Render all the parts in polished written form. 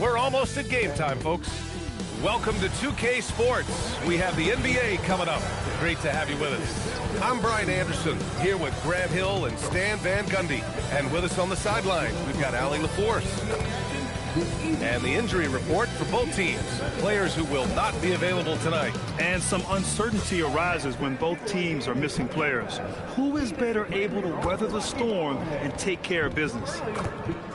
We're almost at game time, folks. Welcome to 2K Sports. We have the NBA coming up. Great to have you with us. I'm Brian Anderson, here with Graham Hill and Stan Van Gundy. And with us on the sideline, we've got Allie LaForce. And the injury report for both teams. Players who will not be available tonight. And some uncertainty arises when both teams are missing players. Who is better able to weather the storm and take care of business?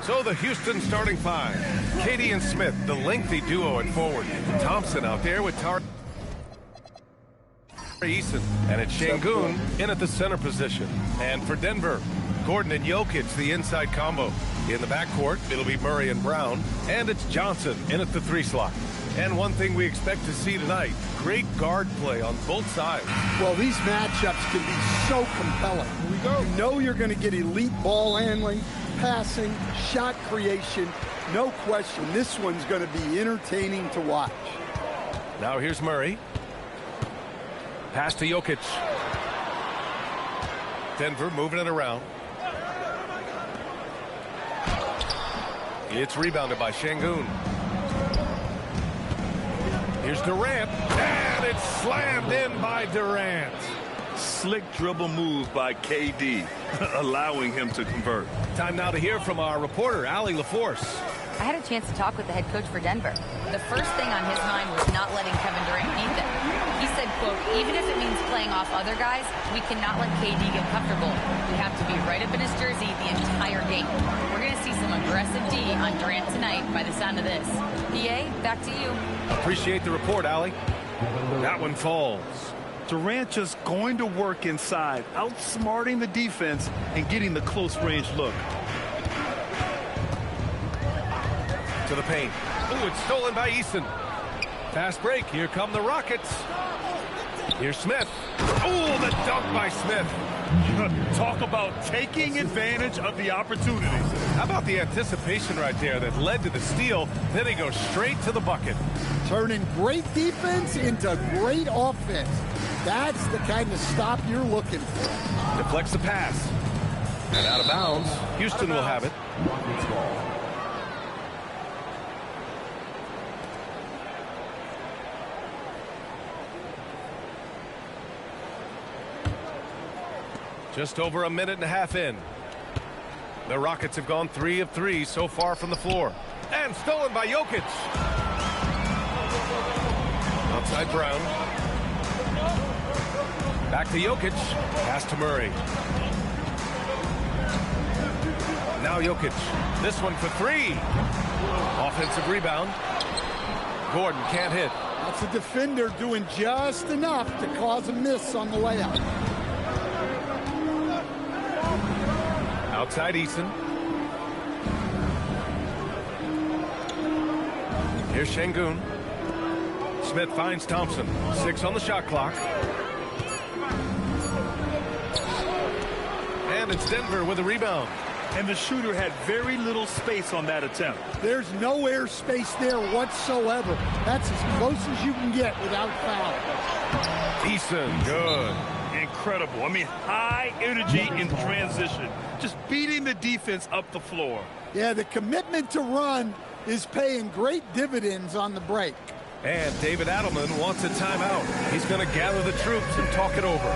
So the Houston starting five. Katie and Smith, the lengthy duo at forward. Thompson out there with Eason. And it's Şengün in at the center position. And for Denver, Gordon and Jokic, the inside combo. In the backcourt, it'll be Murray and Brown. And it's Johnson in at the 3 slot. And one thing we expect to see tonight, great guard play on both sides. Well, these matchups can be so compelling. Here we go. You know you're going to get elite ball handling, passing, shot creation. No question, this one's going to be entertaining to watch. Now here's Murray. Pass to Jokic. Denver moving it around. It's rebounded by Şengün. Here's Durant, and it's slammed in by Durant. Slick dribble move by KD, allowing him to convert. Time now to hear from our reporter, Allie LaForce. I had a chance to talk with the head coach for Denver. The first thing on his mind was not letting Kevin Durant beat them. He said, quote, even if it means playing off other guys, we cannot let KD get comfortable. We have to be right up in his jersey the entire game. We're going to see some aggressive D on Durant tonight by the sound of this. PA, back to you. Appreciate the report, Allie. That one falls. Durant just going to work inside, outsmarting the defense and getting the close-range look. To the paint. Oh, it's stolen by Eason. Fast break. Here come the Rockets. Here's Smith. Oh, the dunk by Smith. Talk about taking advantage of the opportunity. How about the anticipation right there that led to the steal? Then he goes straight to the bucket. Turning great defense into great offense. That's the kind of stop you're looking for. Deflects the pass. And out of bounds. Houston will have it. Just over a minute and a half in. The Rockets have gone 3 of 3 so far from the floor. And stolen by Jokic. Outside Brown. Back to Jokic. Pass to Murray. Now Jokic. This one for 3. Offensive rebound. Gordon can't hit. That's a defender doing just enough to cause a miss on the layup. Outside Eason. Here's Şengün. Smith finds Thompson. 6 on the shot clock. And it's Denver with a rebound. And the shooter had very little space on that attempt. There's no air space there whatsoever. That's as close as you can get without foul. Eason, good. Incredible. I mean, high energy in transition. Just beating the defense up the floor. Yeah, the commitment to run is paying great dividends on the break. And David Adelman wants a timeout. He's going to gather the troops and talk it over.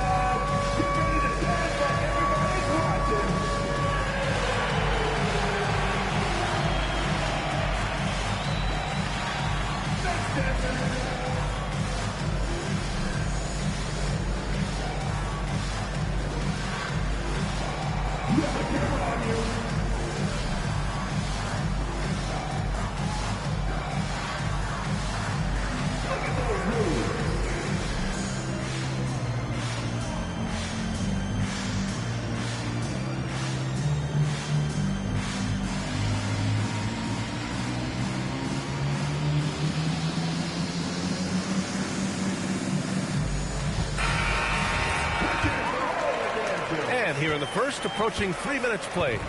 Here in the first, approaching 3 minutes played.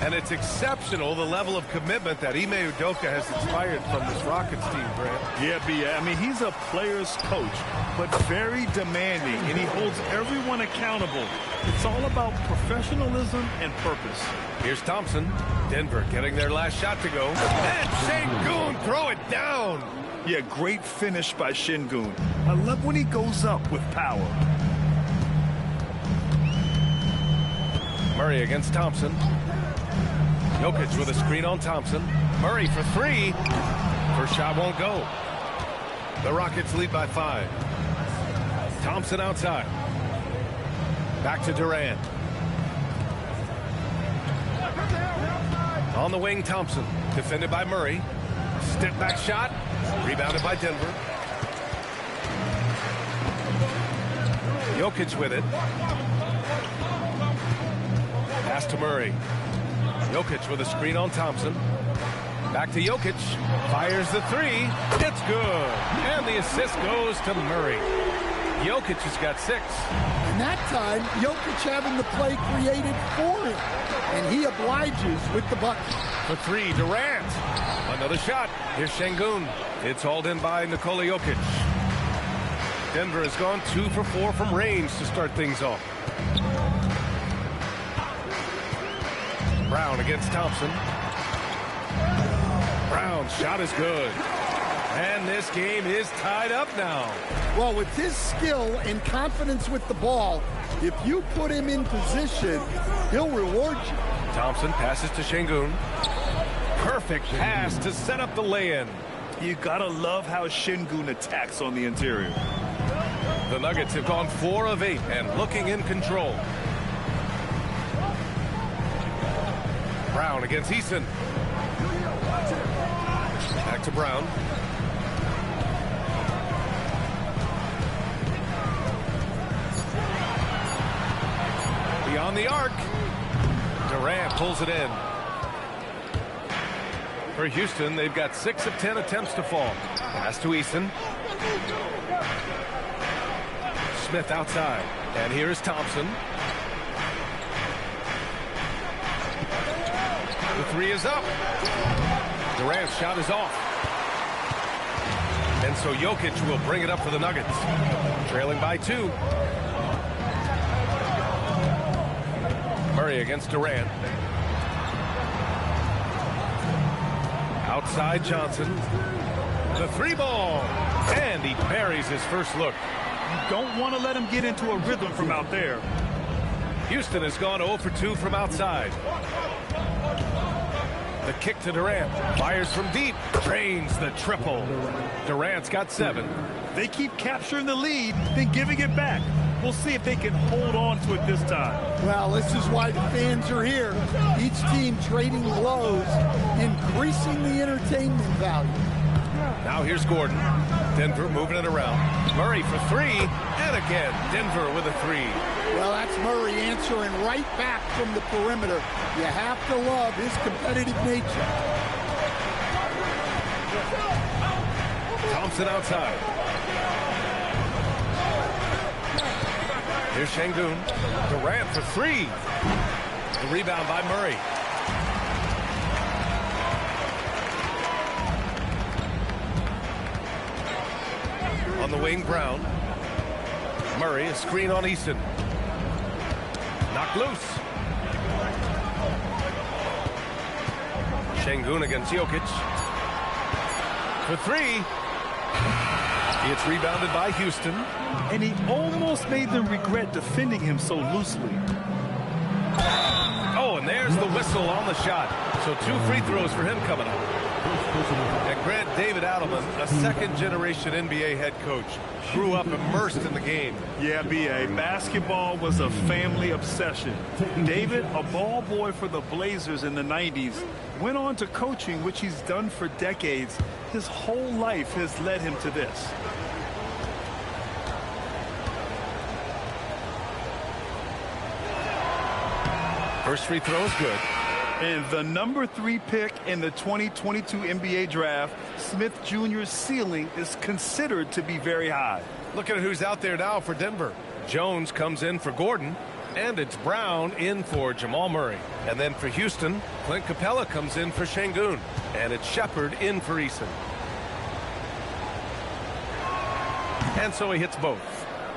And it's exceptional, the level of commitment that Ime Udoka has inspired from this Rockets team, Grant. Yeah, B.A. I mean, he's a player's coach, but very demanding, and he holds everyone accountable. It's all about professionalism and purpose. Here's Thompson. Denver getting their last shot to go. And Şengün throws throw it down. Yeah, great finish by Şengün. I love when he goes up with power. Murray against Thompson. Jokic with a screen on Thompson. Murray for three. First shot won't go. The Rockets lead by 5. Thompson outside. Back to Durant. On the wing, Thompson. Defended by Murray. Step back shot. Rebounded by Denver. Jokic with it. Pass to Murray. Jokic with a screen on Thompson. Back to Jokic. Fires the three. It's good. And the assist goes to Murray. Jokic has got 6. And that time, Jokic having the play created for him. And he obliges with the bucket. For 3, Durant. Another shot. Here's Şengün. It's hauled in by Nikola Jokic. Denver has gone 2 for 4 from range to start things off. Brown against Thompson. Brown's shot is good. And this game is tied up now. Well, with his skill and confidence with the ball, if you put him in position, he'll reward you. Thompson passes to Şengün. Perfect pass to set up the lay-in. You gotta love how Şengün attacks on the interior. The Nuggets have gone 4 of 8 and looking in control. Brown against Eason. Back to Brown. Beyond the arc. Durant pulls it in. For Houston, they've got 6 of 10 attempts to fall. Pass to Eason. Smith outside. And here's Thompson. The 3 is up. Durant's shot is off. And so Jokic will bring it up for the Nuggets. Trailing by 2. Murray against Durant. Outside Johnson. The 3 ball. And he buries his first look. You don't want to let him get into a rhythm from out there. Houston has gone 0 for 2 from outside. The kick to Durant. Fires from deep. Drains the triple. Durant's got 7. They keep capturing the lead, then giving it back. We'll see if they can hold on to it this time. Well, this is why the fans are here. Each team trading blows, increasing the entertainment value. Now here's Gordon. Denver moving it around. Murray for 3. And again, Denver with a 3. Well, that's Murray answering right back from the perimeter. You have to love his competitive nature. Thompson outside. Here's Şengün. Durant for 3. The rebound by Murray. On the wing, Brown. Murray, a screen on Eason. Knocked loose. Şengün against Jokic. For 3. It's rebounded by Houston. And he almost made them regret defending him so loosely. Oh, and there's the whistle on the shot. So 2 free throws for him coming up. And Grant, David Adelman, a second-generation NBA head coach, grew up immersed in the game. Yeah, B.A., basketball was a family obsession. David, a ball boy for the Blazers in the 90s, went on to coaching, which he's done for decades. His whole life has led him to this. First free throw is good. And the number 3 pick in the 2022 NBA draft, Smith Jr.'s ceiling is considered to be very high. Look at who's out there now for Denver. Jones comes in for Gordon, and it's Brown in for Jamal Murray. And then for Houston, Clint Capella comes in for Şengün, and it's Shepard in for Eason. And so he hits both.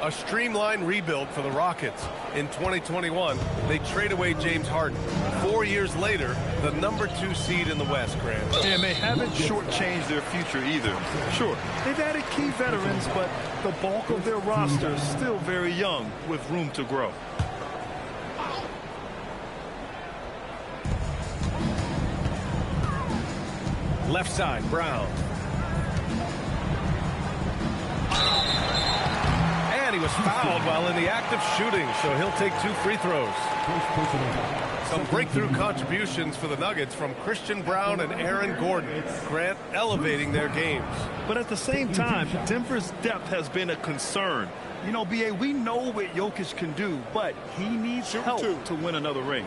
A streamlined rebuild for the Rockets. In 2021, they trade away James Harden. 4 4 years later, the #2 seed in the West, Grant. And they haven't shortchanged their future either. Sure, they've added key veterans, but the bulk of their roster is still very young with room to grow. Left side, Brown. And he was fouled while in the act of shooting, so he'll take 2 free throws. Some breakthrough contributions for the Nuggets from Christian Brown and Aaron Gordon. Grant elevating their games. But at the same time, Denver's depth has been a concern. You know, B.A., we know what Jokic can do, but he needs help to win another ring.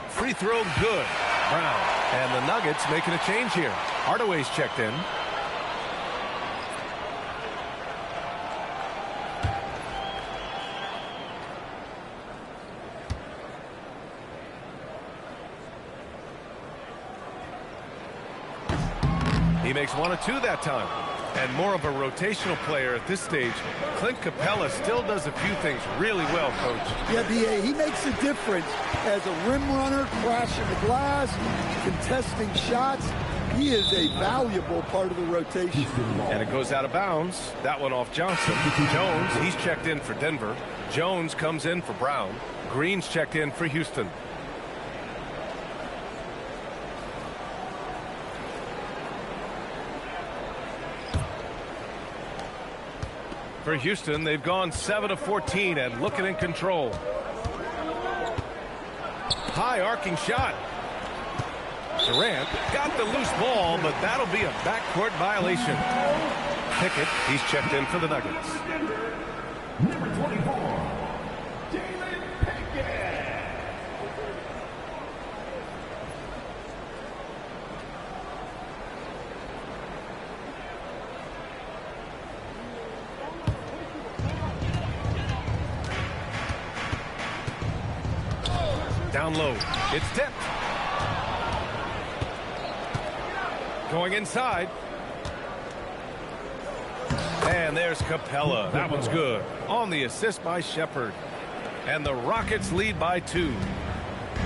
Free throw good. Brown. And the Nuggets making a change here. Hardaway's checked in. He makes 1 of 2 that time. And more of a rotational player at this stage. Clint Capella still does a few things really well, Coach. Yeah, B.A., he makes a difference as a rim runner, crashing the glass, contesting shots. He is a valuable part of the rotation. And it goes out of bounds. That one off Johnson. Jones, he's checked in for Denver. Jones comes in for Brown. Green's checked in for Houston. For Houston, they've gone 7 of 14 and looking in control. High arcing shot. Durant got the loose ball, but that'll be a backcourt violation. Pickett, he's checked in for the Nuggets. Number 24, David Pickett. Down low. It's tipped. Going inside. And there's Capella. That one's good. On the assist by Shepard. And the Rockets lead by 2.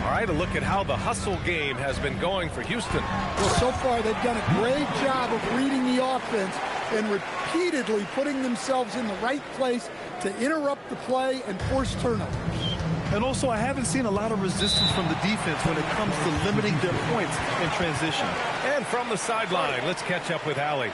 All right, a look at how the hustle game has been going for Houston. Well, so far they've done a great job of reading the offense and repeatedly putting themselves in the right place to interrupt the play and force turnovers. And also, I haven't seen a lot of resistance from the defense when it comes to limiting their points in transition. And from the sideline, let's catch up with Allie.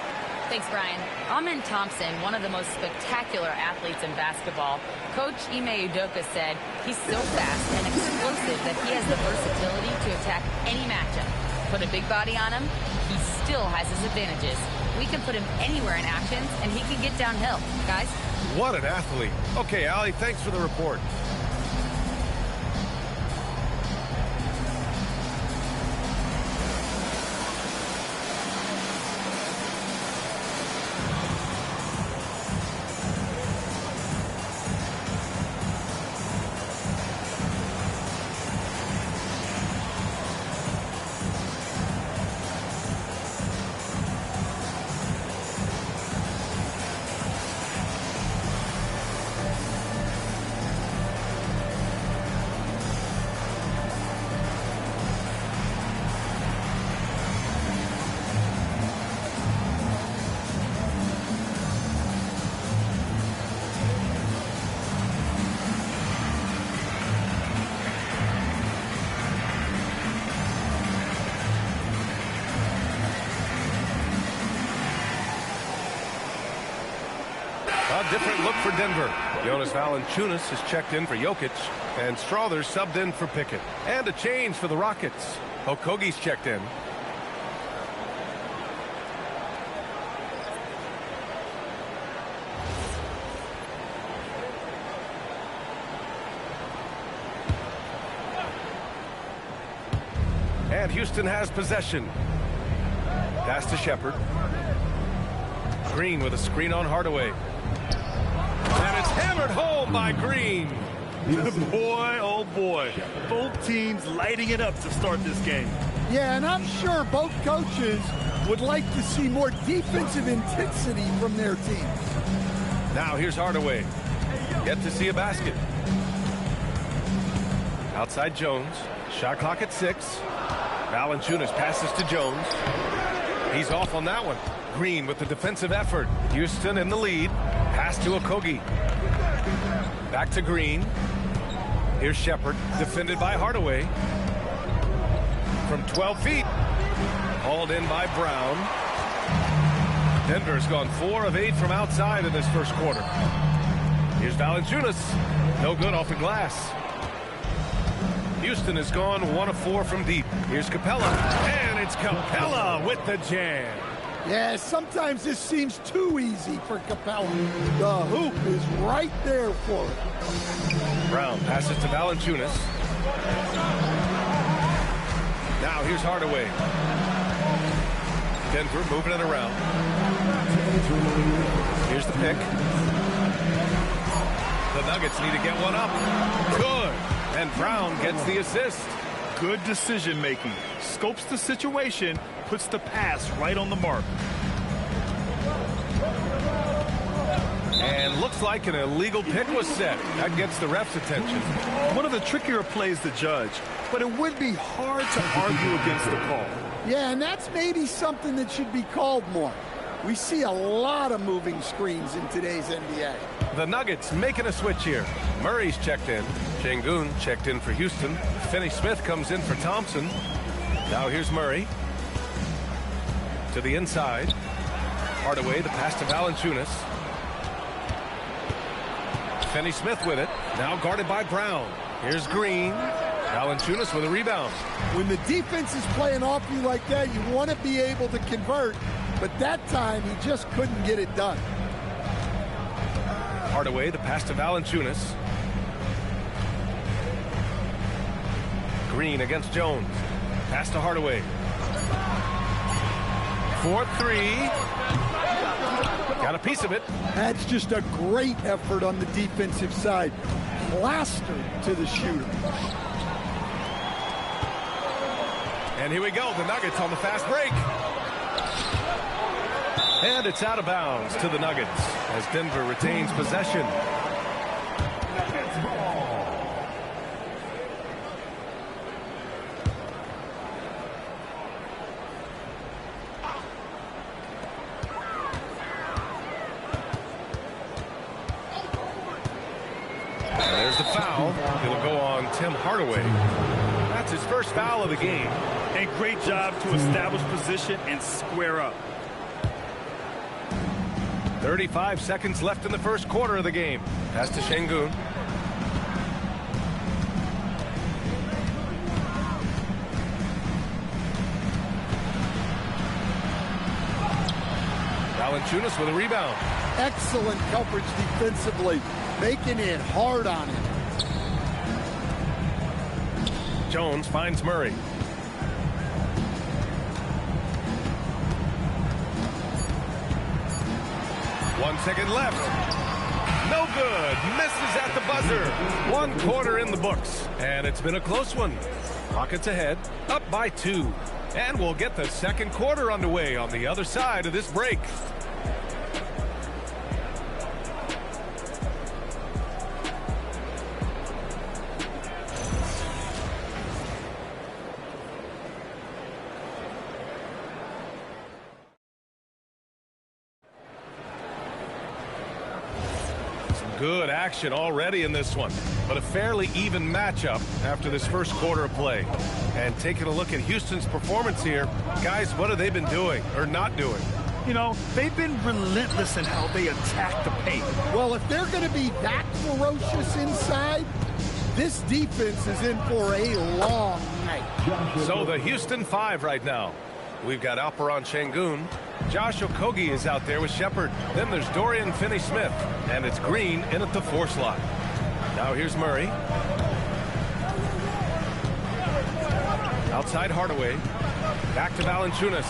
Thanks, Brian. Amen Thompson, one of the most spectacular athletes in basketball. Coach Ime Udoka said he's so fast and explosive that he has the versatility to attack any matchup. Put a big body on him, he still has his advantages. We can put him anywhere in actions, and he can get downhill. Guys? What an athlete. Okay, Allie, thanks for the report. A different look for Denver. Jonas Valanciunas has checked in for Jokic, and Strother subbed in for Pickett. And a change for the Rockets. Okogie's checked in. And Houston has possession. Pass to Shepard. Green with a screen on Hardaway. And it's hammered home by Green. Boy, oh boy. Both teams lighting it up to start this game. Yeah, and I'm sure both coaches would like to see more defensive intensity from their team. Now here's Hardaway. Yet to see a basket. Outside Jones. Shot clock at 6. Valanciunas passes to Jones. He's off on that one. Green with the defensive effort. Houston in the lead. Pass to Okogie. Back to Green. Here's Shepherd, defended by Hardaway. From 12 feet. Hauled in by Brown. Denver's gone 4 of 8 from outside in this first quarter. Here's Valanciunas. No good off the glass. Houston has gone 1 of 4 from deep. Here's Capella. And it's Capella with the jam. Yeah, sometimes this seems too easy for Capella. The hoop is right there for it. Brown passes to Valanciunas. Now here's Hardaway. Denver moving it around. Here's the pick. The Nuggets need to get one up. Good. And Brown gets the assist. Good decision making. Scopes the situation, puts the pass right on the mark. And looks like an illegal pick was set. That gets the ref's attention. One of the trickier plays to judge, but it would be hard to argue against the call. Yeah, and that's maybe something that should be called more. We see a lot of moving screens in today's NBA. The Nuggets making a switch here. Murray's checked in. Şengün checked in for Houston. Finney-Smith comes in for Thompson. Now here's Murray. To the inside. Hardaway, the pass to Valanciunas. Finney-Smith with it. Now guarded by Brown. Here's Green. Valanciunas with a rebound. When the defense is playing off you like that, you want to be able to convert. But that time, he just couldn't get it done. Hardaway, the pass to Valanciunas. Green against Jones. Pass to Hardaway. 4-3. Got a piece of it. That's just a great effort on the defensive side. Plastered to the shooter. And here we go. The Nuggets on the fast break. And it's out of bounds to the Nuggets as Denver retains possession. And there's the foul. It'll go on Tim Hardaway. That's his first foul of the game. A great job to establish position and square up. 35 seconds left in the first quarter of the game. Pass to Şengün. Valanciunas with a rebound. Excellent coverage defensively, making it hard on him. Jones finds Murray. One second left. No good. Misses at the buzzer. 1 quarter in the books. And it's been a close one. Rockets ahead, up by 2. And we'll get the second quarter underway on the other side of this break. Good action already in this one, but a fairly even matchup after this first quarter of play. And taking a look at Houston's performance here, guys, what have they been doing or not doing? You know, they've been relentless in how they attack the paint. Well, if they're going to be that ferocious inside, this defense is in for a long night. So the Houston 5 right now. We've got Alperen Şengün. Josh Okogie is out there with Shepherd. Then there's Dorian Finney-Smith. And it's Green in at the 4 slot. Now here's Murray. Outside Hardaway. Back to Valanciunas.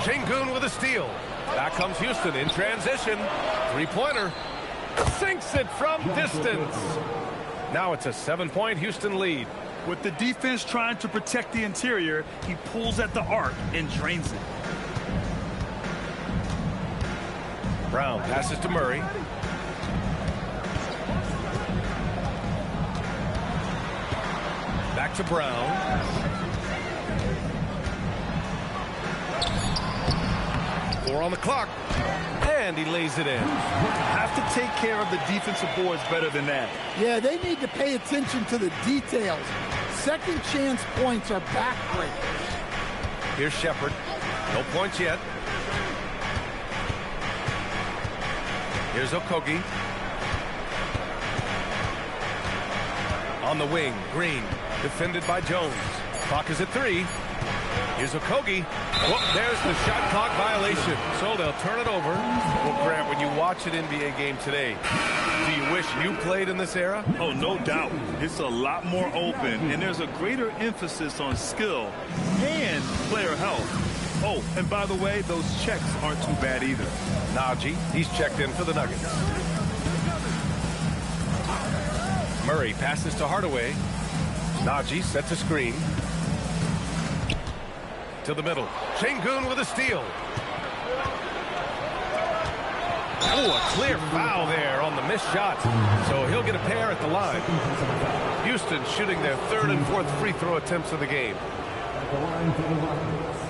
Şengün with a steal. Back comes Houston in transition. 3-pointer. Sinks it from distance. Now it's a 7-point Houston lead. With the defense trying to protect the interior, he pulls at the arc and drains it. Brown passes to Murray. Back to Brown. Four on the clock. And he lays it in. Have to take care of the defensive boards better than that. Yeah, they need to pay attention to the details. Second chance points are backbreakers. Here's Shepard. No points yet. Here's Okogie. On the wing, Green. Defended by Jones. Clock is at 3. Here's Okogie. Oh, there's the shot clock violation. So they'll turn it over. Well, Grant, when you watch an NBA game today, do you wish you played in this era? Oh, no doubt. It's a lot more open, and there's a greater emphasis on skill and player health. Oh, and by the way, those checks aren't too bad either. Najee, he's checked in for the Nuggets. Murray passes to Hardaway. Najee sets a screen. To the middle. Şengün with a steal. Oh, a clear foul there on the missed shot. So he'll get a pair at the line. Houston shooting their third and fourth free throw attempts of the game. At the line for the Rockets,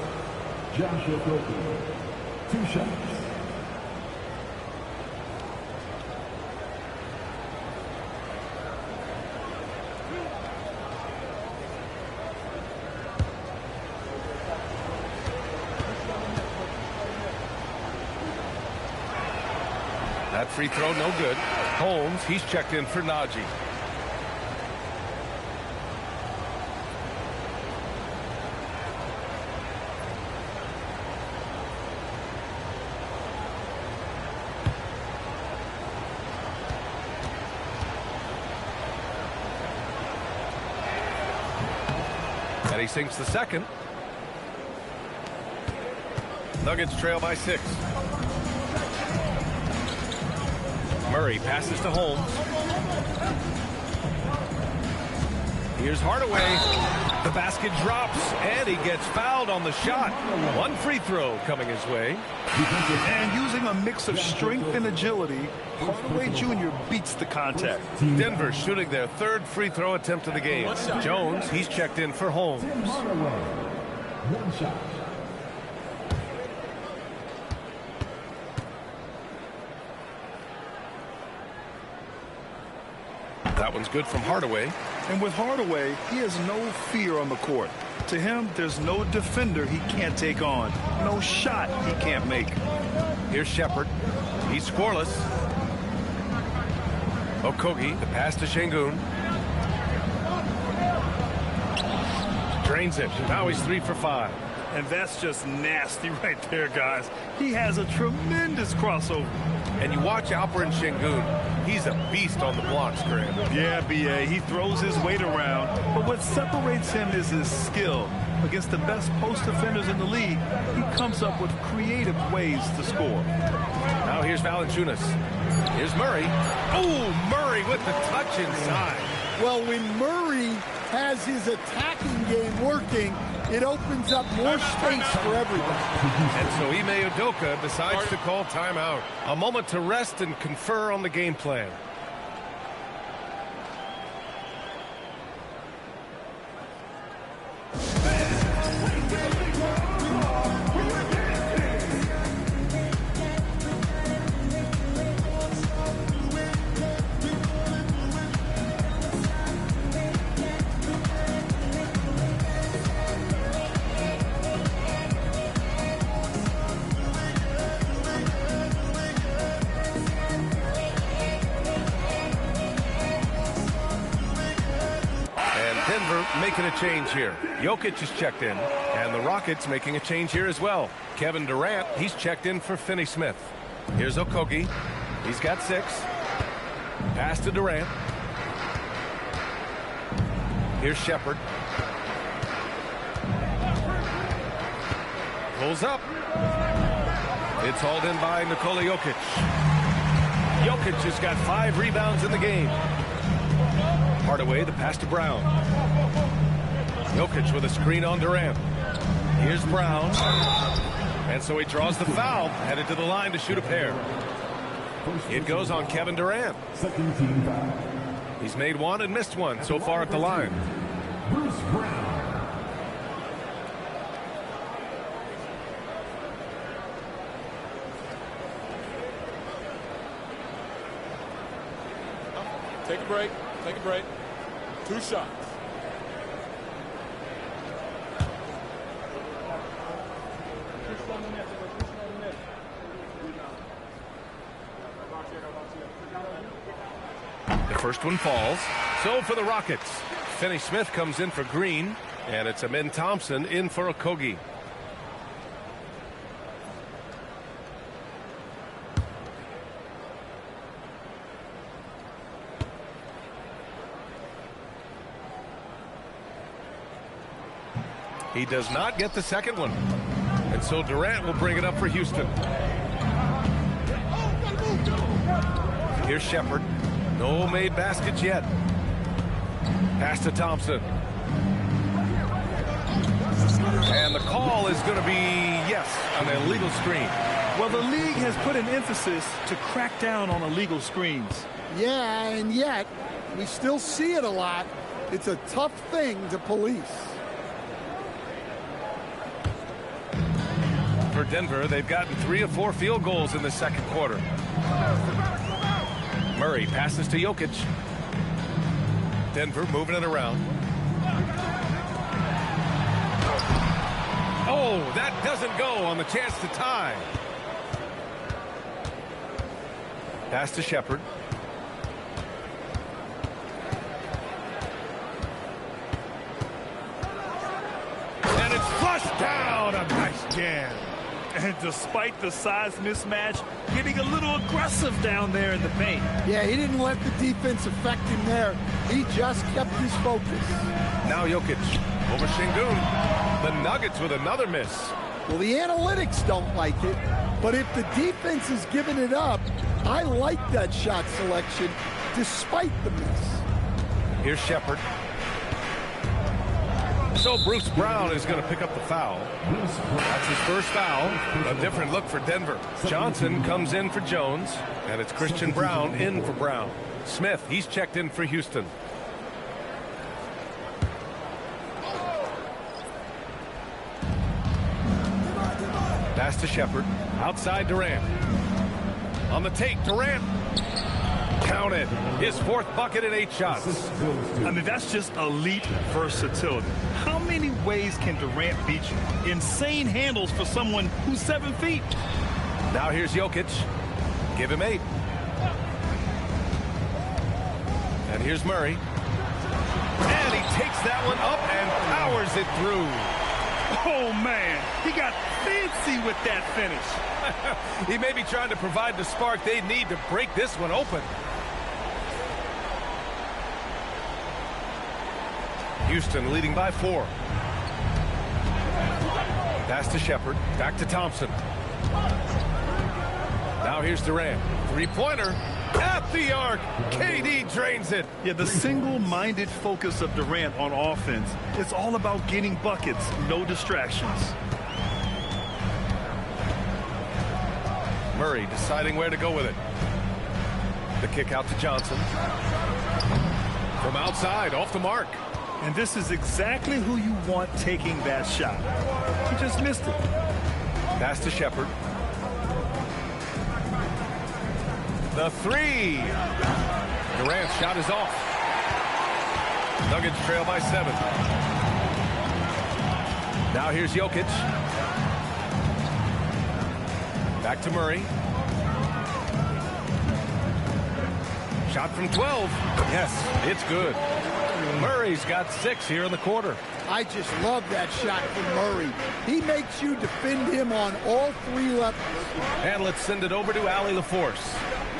Joshua Okogie, 2 shots. That free throw no good. Holmes, he's checked in for Najee. And he sinks the second. Nuggets trail by 6. Murray passes to Holmes. Here's Hardaway. The basket drops, and he gets fouled on the shot. One free throw coming his way. And using a mix of strength and agility, Hardaway Jr. beats the contact. Denver shooting their third free throw attempt of the game. Jones, he's checked in for Holmes. Hardaway, 1 shot. That one's good from Hardaway. And with Hardaway, he has no fear on the court. To him, there's no defender he can't take on. No shot he can't make. Here's Shepard. He's scoreless. Okogie, the pass to Şengün. Drains it. Now he's 3 for 5. And that's just nasty right there, guys. He has a tremendous crossover. And you watch Alperen Şengün. He's a beast on the blocks, Graham. Yeah, B.A., he throws his weight around. But what separates him is his skill. Against the best post defenders in the league, he comes up with creative ways to score. Now here's Valanciunas. Here's Murray. Oh, Murray with the touch inside. Well, when Murray has his attacking game working, it opens up more space for everybody. And so Ime Udoka decides to call timeout. A moment to rest and confer on the game plan. Making a change here. Jokic is checked in, and the Rockets making a change here as well. Kevin Durant, he's checked in for Finney-Smith. Here's Okogie. He's got 6. Pass to Durant. Here's Shepard. Pulls up. It's hauled in by Nikola Jokic. Jokic has got 5 rebounds in the game. Hardaway, the pass to Brown. Jokic with a screen on Durant. Here's Brown. And so he draws the foul, headed to the line to shoot a pair. It goes on Kevin Durant. Second team foul. He's made one and missed one so far at the line. Bruce Brown. Take a break. Take a break. 2 shots. The first one falls. So for the Rockets, Finney-Smith comes in for Green, and it's Amin Thompson in for Okogie. He does not get the second one. And so Durant will bring it up for Houston. Here's Shepard. No made baskets yet. Pass to Thompson. And the call is going to be, yes, an illegal screen. Well, the league has put an emphasis to crack down on illegal screens. Yeah, and yet we still see it a lot. It's a tough thing to police. For Denver, they've gotten 3 of 4 field goals in the second quarter. Murray passes to Jokic. Denver moving it around. Oh, that doesn't go on the chance to tie. Pass to Shepard. And it's flushed down. A nice jam. And despite the size mismatch, getting a little aggressive down there in the paint. Yeah, he didn't let the defense affect him there. He just kept his focus. Now Jokic over Şengün. The Nuggets with another miss. Well, the analytics don't like it, but if the defense is giving it up, I like that shot selection despite the miss. Here's Shepard. So Bruce Brown is going to pick up the foul. That's his first foul. A different look for Denver. Johnson comes in for Jones, and it's Christian Brown in for Brown. Smith, he's checked in for Houston. Pass to Shepard. Outside Durant. On the take, Durant. Counted. His 4th bucket in 8 shots. I mean, that's just elite versatility. How many ways can Durant beat you? Insane handles for someone who's 7 feet. Now here's Jokic. Give him 8. And here's Murray. And he takes that one up and powers it through. Oh, man. He got fancy with that finish. He may be trying to provide the spark they need to break this one open. Houston leading by 4. Pass to Shepard. Back to Thompson. Now here's Durant. 3-pointer at the arc. KD drains it. Yeah, the single-minded focus of Durant on offense. It's all about getting buckets, no distractions. Murray deciding where to go with it. The kick out to Johnson. From outside, off the mark. And this is exactly who you want taking that shot. He just missed it. Pass to Shepard. The 3. Durant's shot is off. Nuggets trail by 7. Now here's Jokic. Back to Murray. Shot from 12. Yes, it's good. Murray's got 6 here in the quarter. I just love that shot from Murray. He makes you defend him on all 3 levels. And let's send it over to Allie LaForce.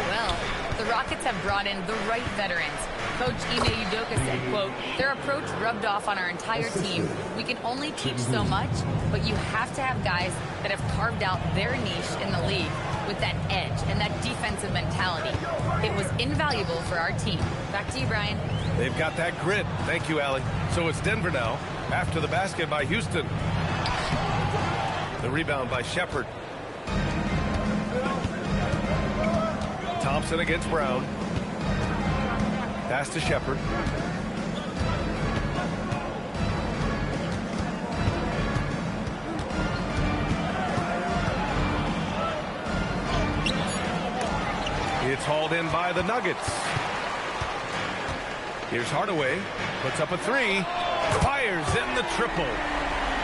Well, the Rockets have brought in the right veterans. Coach Ime Udoka said, quote, their approach rubbed off on our entire team. We can only teach so much, but you have to have guys that have carved out their niche in the league with that edge and that defensive mentality. It was invaluable for our team. Back to you, Brian. They've got that grit. Thank you, Allie. So it's Denver now after the basket by Houston. The rebound by Shepard. Thompson against Brown. Pass to Shepard. It's hauled in by the Nuggets. Here's Hardaway. Puts up a three. Fires in the triple.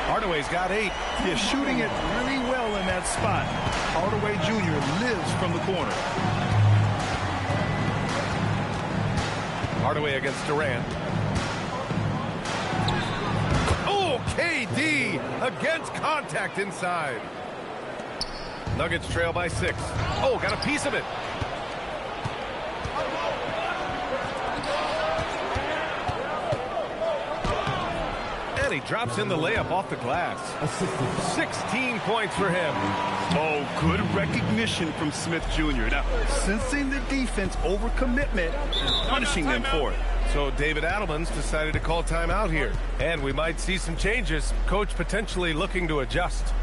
Hardaway's got 8. He's shooting it really well in that spot. Hardaway Jr. lives from the corner. Hardaway against Durant. Oh, KD against contact inside. Nuggets trail by 6. Oh, got a piece of it. And he drops in the layup off the glass. 16 points for him. Oh, good recognition from Smith Jr. Now, sensing the defense overcommitment and punishing them for it. So David Adelman's decided to call timeout here. And we might see some changes. Coach potentially looking to adjust.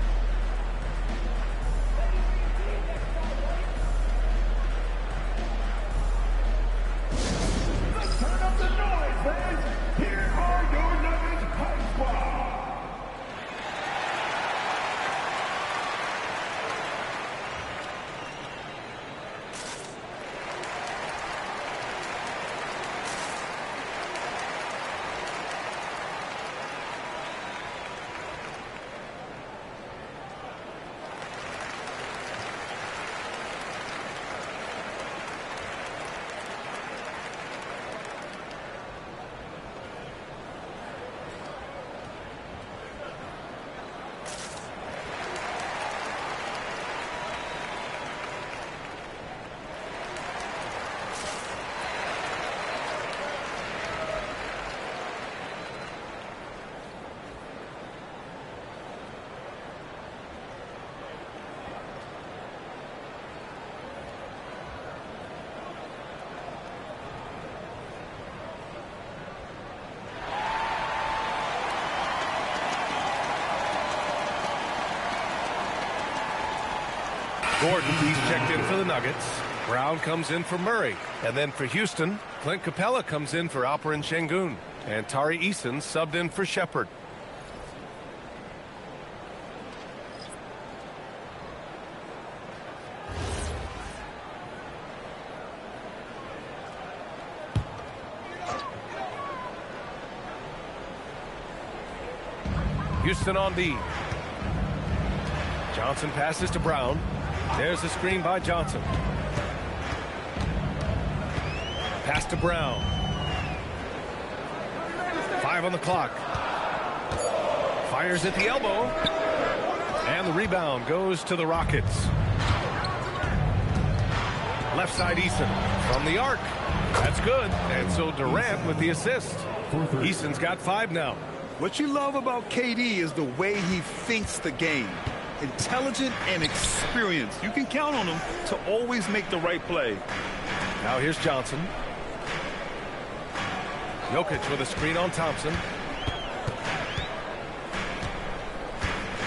Gordon, he's checked in for the Nuggets. Brown comes in for Murray. And then for Houston, Clint Capella comes in for Alperen Şengün. And Tari Eason subbed in for Shepard. Houston on D. Johnson passes to Brown. There's the screen by Johnson. Pass to Brown. 5 on the clock. Fires at the elbow. And the rebound goes to the Rockets. Left side Eason from the arc. That's good. And so Durant with the assist. Eason's got 5 now. What you love about KD is the way he thinks the game. Intelligent and experienced. You can count on him to always make the right play. Now here's Johnson. Jokic with a screen on Thompson.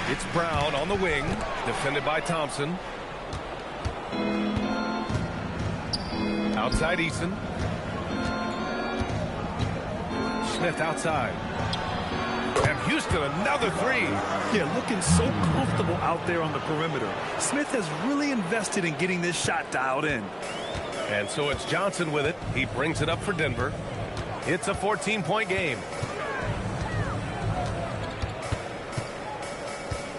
It's Brown on the wing, defended by Thompson. Outside Eason. Smith outside. And Houston, another 3. Yeah, looking so comfortable out there on the perimeter. Smith has really invested in getting this shot dialed in. And so it's Johnson with it. He brings it up for Denver. It's a 14-point game.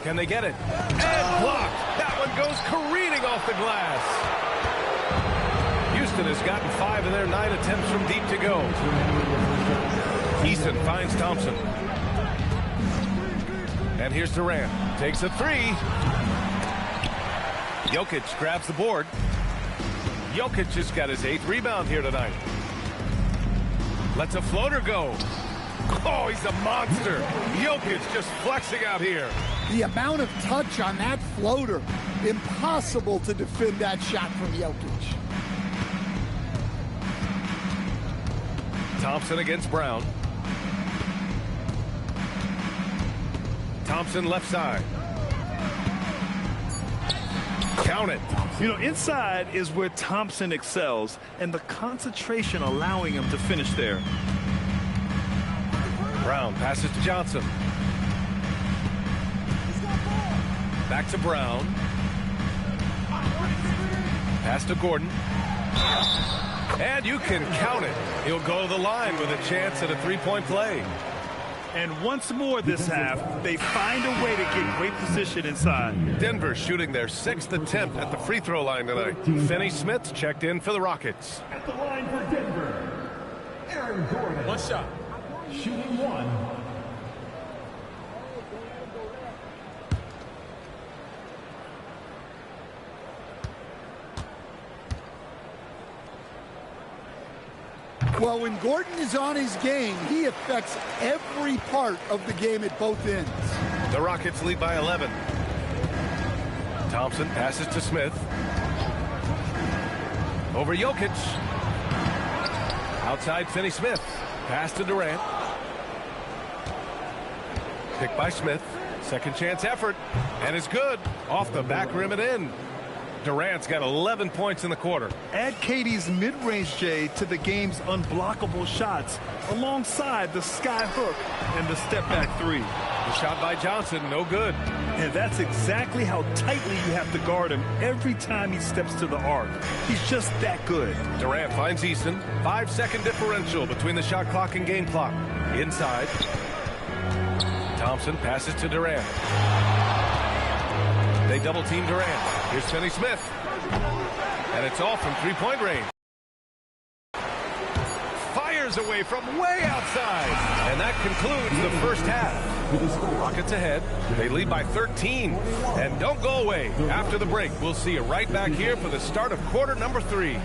Can they get it? And blocked. That one goes careening off the glass. Houston has gotten 5 of their 9 attempts from deep to go. Eason finds Thompson. And here's Durant. Takes a 3. Jokic grabs the board. Jokic just got his 8th rebound here tonight. Lets a floater go. Oh, he's a monster. Jokic just flexing out here. The amount of touch on that floater, impossible to defend that shot from Jokic. Thompson against Brown. Thompson left side. Count it. You know, inside is where Thompson excels, and the concentration allowing him to finish there. Brown passes to Johnson. Back to Brown. Pass to Gordon. And you can count it. He'll go to the line with a chance at a three-point play. And once more this half, they find a way to get great position inside. Denver shooting their 6th attempt at the free throw line tonight. Finney Smith checked in for the Rockets. At the line for Denver, Aaron Gordon. One shot. Shooting one. Well, when Gordon is on his game, he affects every part of the game at both ends. The Rockets lead by 11. Thompson passes to Smith. Over Jokic. Outside Finney Smith. Pass to Durant. Picked by Smith. Second chance effort. And it's good. Off the back rim and in. Durant's got 11 points in the quarter. Add KD's mid-range J to the game's unblockable shots alongside the sky hook and the step-back three. The shot by Johnson, no good. And that's exactly how tightly you have to guard him every time he steps to the arc. He's just that good. Durant finds Easton. 5-second differential between the shot clock and game clock. Inside. Thompson passes to Durant. They double-team Durant. Here's Finney Smith. And it's all from three-point range. Fires away from way outside. And that concludes the first half. Rockets ahead. They lead by 13. And don't go away. After the break, we'll see you right back here for the start of quarter number 3.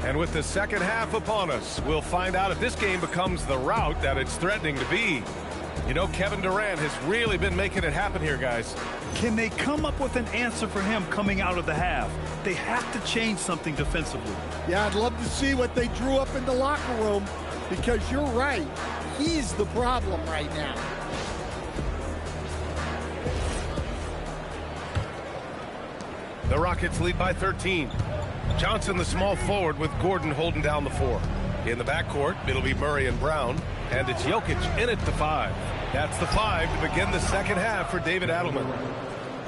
And with the second half upon us, we'll find out if this game becomes the rout that it's threatening to be. You know, Kevin Durant has really been making it happen here, guys. Can they come up with an answer for him coming out of the half? They have to change something defensively. Yeah, I'd love to see what they drew up in the locker room, because you're right. He's the problem right now. The Rockets lead by 13. Johnson, the small forward, with Gordon holding down the 4. In the backcourt, it'll be Murray and Brown, and it's Jokic in at the 5. That's the 5 to begin the second half for David Adelman.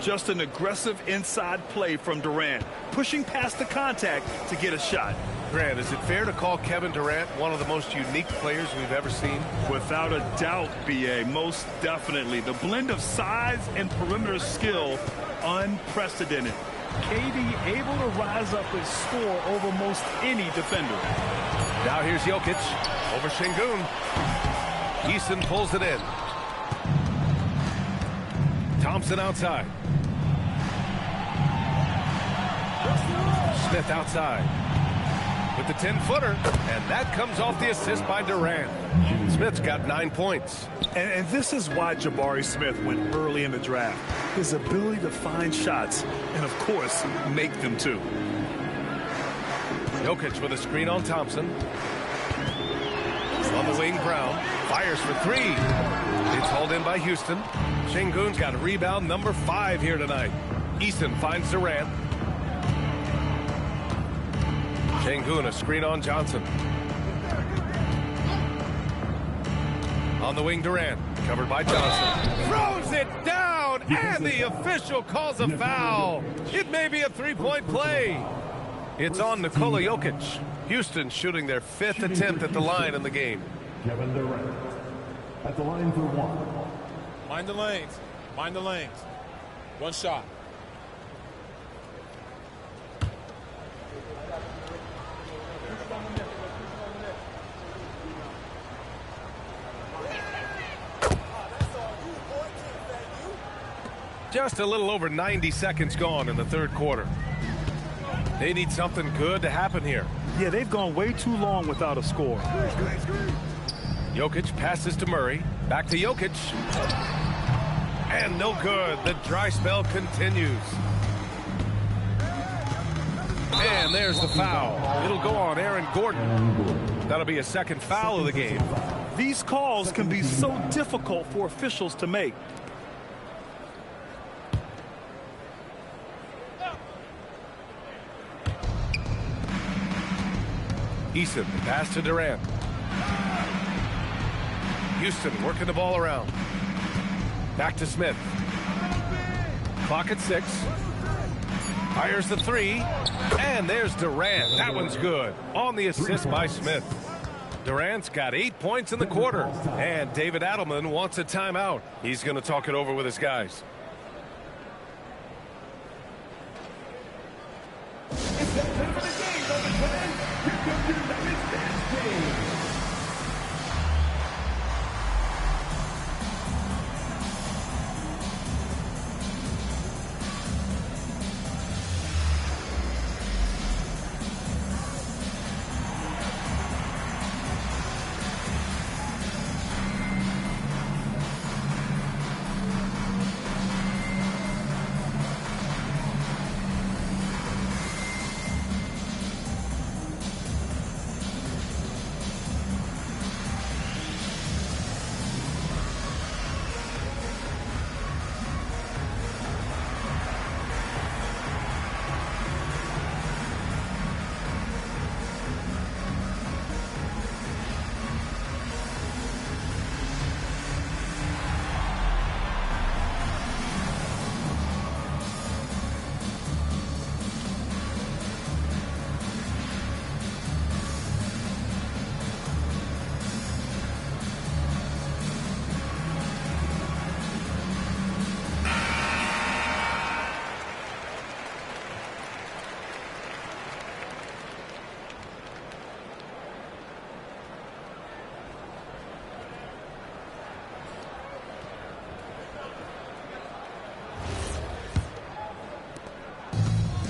Just an aggressive inside play from Durant, pushing past the contact to get a shot. Grant, is it fair to call Kevin Durant one of the most unique players we've ever seen? Without a doubt, B.A., most definitely. The blend of size and perimeter skill, unprecedented. KD able to rise up and score over most any defender. Now here's Jokic over Şengün. Easton pulls it in. Thompson outside. Smith outside with the 10-footer, and that comes off the assist by Durant. Smith's got 9 points. And this is why Jabari Smith went early in the draft. His ability to find shots and, of course, make them too. Jokic with a screen on Thompson. On the wing, Brown fires for 3. It's hauled in by Houston. Şengün's got a rebound number 5 here tonight. Easton finds Durant. Şengün, a screen on Johnson. On the wing, Durant, covered by Johnson. Throws it down, and the official calls a foul. It may be a three-point play. It's on Nikola Jokic. Houston shooting their 5th attempt at the line in the game. Kevin Durant at the line for one. Mind the lanes. Mind the lanes. One shot. Just a little over 90 seconds gone in the third quarter. They need something good to happen here. Yeah, they've gone way too long without a score. Jokic passes to Murray. Back to Jokic. And no good. The dry spell continues. And there's the foul. It'll go on Aaron Gordon. That'll be a second foul of the game. These calls can be so difficult for officials to make. Eason, pass to Durant. Houston working the ball around. Back to Smith. Clock at 6. Fires the 3. And there's Durant. That one's good. On the assist by Smith. Durant's got 8 points in the quarter. And David Adelman wants a timeout. He's going to talk it over with his guys.